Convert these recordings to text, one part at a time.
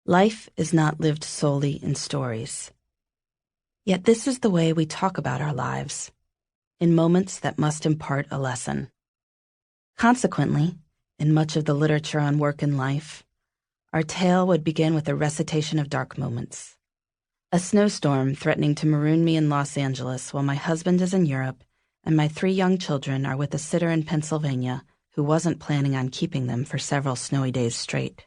Life is not lived solely in stories. Yet this is the way we talk about our lives, in moments that must impart a lesson. Consequently, in much of the literature on work and life, our tale would begin with a recitation of dark moments. A snowstorm threatening to maroon me in Los Angeles while my husband is in Europe and my 3 young children are with a sitter in Pennsylvania who wasn't planning on keeping them for several snowy days straight.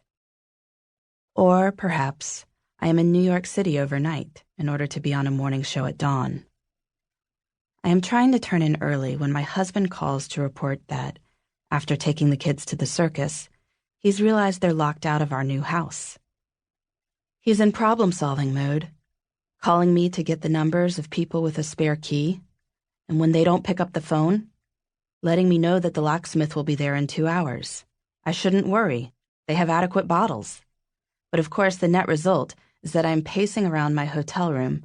Or perhaps I am in New York City overnight in order to be on a morning show at dawn. I am trying to turn in early when my husband calls to report that, after taking the kids to the circus, he's realized they're locked out of our new house. He's in problem-solving mode, calling me to get the numbers of people with a spare key, and when they don't pick up the phone, letting me know that the locksmith will be there in 2 hours. I shouldn't worry. They have adequate bottles. But of course, the net result is that I'm pacing around my hotel room,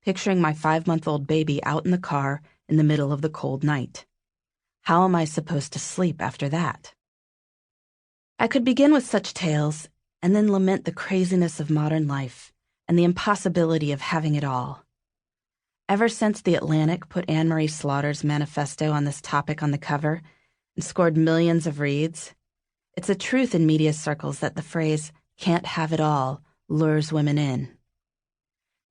picturing my 5-month-old baby out in the car in the middle of the cold night. How am I supposed to sleep after that? I could begin with such tales and then lament the craziness of modern life and the impossibility of having it all. Ever since The Atlantic put Anne-Marie Slaughter's manifesto on this topic on the cover and scored millions of reads, it's a truth in media circles that the phrase, "can't have it all," lures women in.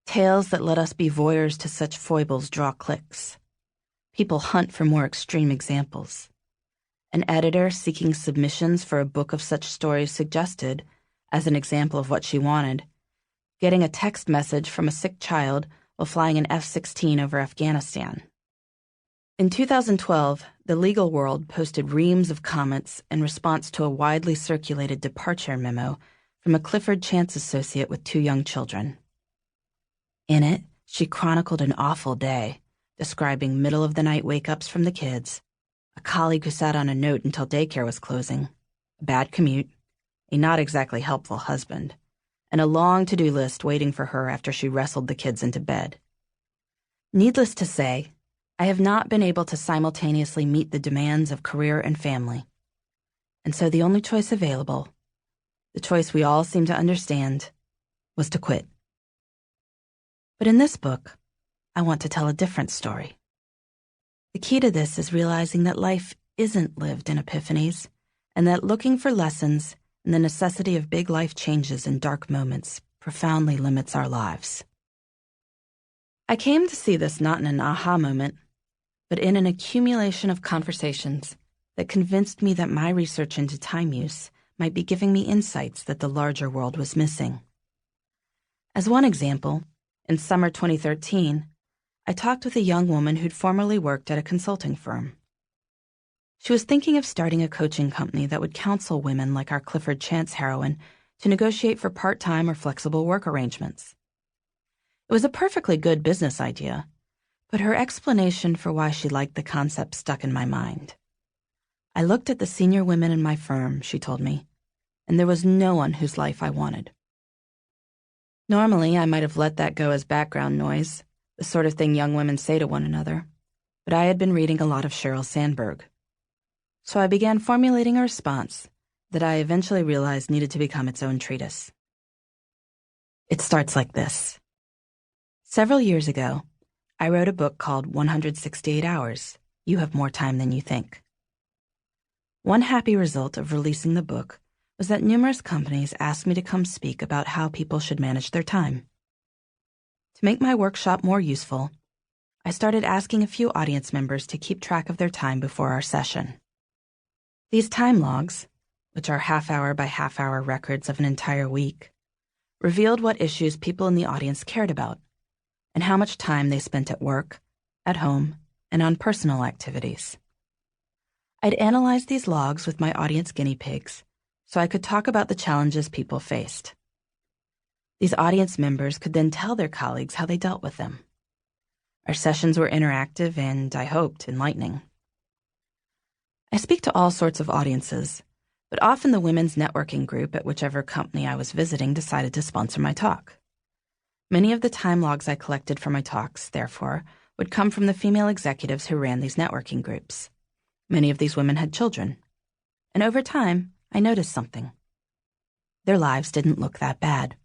Tales that let us be voyeurs to such foibles draw clicks. People hunt for more extreme examples. An editor seeking submissions for a book of such stories suggested, as an example of what she wanted, getting a text message from a sick child while flying an F-16 over Afghanistan. In 2012, the legal world posted reams of comments in response to a widely circulated departure memo from a Clifford Chance associate with 2 young children. In it, she chronicled an awful day, describing middle-of-the-night wake-ups from the kids, a colleague who sat on a note until daycare was closing, a bad commute, a not exactly helpful husband, and a long to-do list waiting for her after she wrestled the kids into bed. Needless to say, I have not been able to simultaneously meet the demands of career and family, and so the only choice available, the choice we all seem to understand, was to quit. But in this book, I want to tell a different story. The key to this is realizing that life isn't lived in epiphanies, and that looking for lessons and the necessity of big life changes in dark moments profoundly limits our lives. I came to see this not in an aha moment, but in an accumulation of conversations that convinced me that my research into time use might be giving me insights that the larger world was missing. As one example, in summer 2013, I talked with a young woman who'd formerly worked at a consulting firm. She was thinking of starting a coaching company that would counsel women like our Clifford Chance heroine to negotiate for part-time or flexible work arrangements. It was a perfectly good business idea, but her explanation for why she liked the concept stuck in my mind. I looked at the senior women in my firm, she told me, and there was no one whose life I wanted. Normally, I might have let that go as background noise, the sort of thing young women say to one another, but I had been reading a lot of Sheryl Sandberg. So I began formulating a response that I eventually realized needed to become its own treatise. It starts like this. Several years ago, I wrote a book called 168 Hours, You Have More Time Than You Think. One happy result of releasing the book was that numerous companies asked me to come speak about how people should manage their time. To make my workshop more useful, I started asking a few audience members to keep track of their time before our session. These time logs, which are half-hour by half-hour records of an entire week, revealed what issues people in the audience cared about and how much time they spent at work, at home, and on personal activities. I'd analyze these logs with my audience guinea pigs so I could talk about the challenges people faced. These audience members could then tell their colleagues how they dealt with them. Our sessions were interactive and, I hoped, enlightening. I speak to all sorts of audiences, but often the women's networking group at whichever company I was visiting decided to sponsor my talk. Many of the time logs I collected for my talks, therefore, would come from the female executives who ran these networking groups. Many of these women had children. And over time, I noticed something. Their lives didn't look that bad.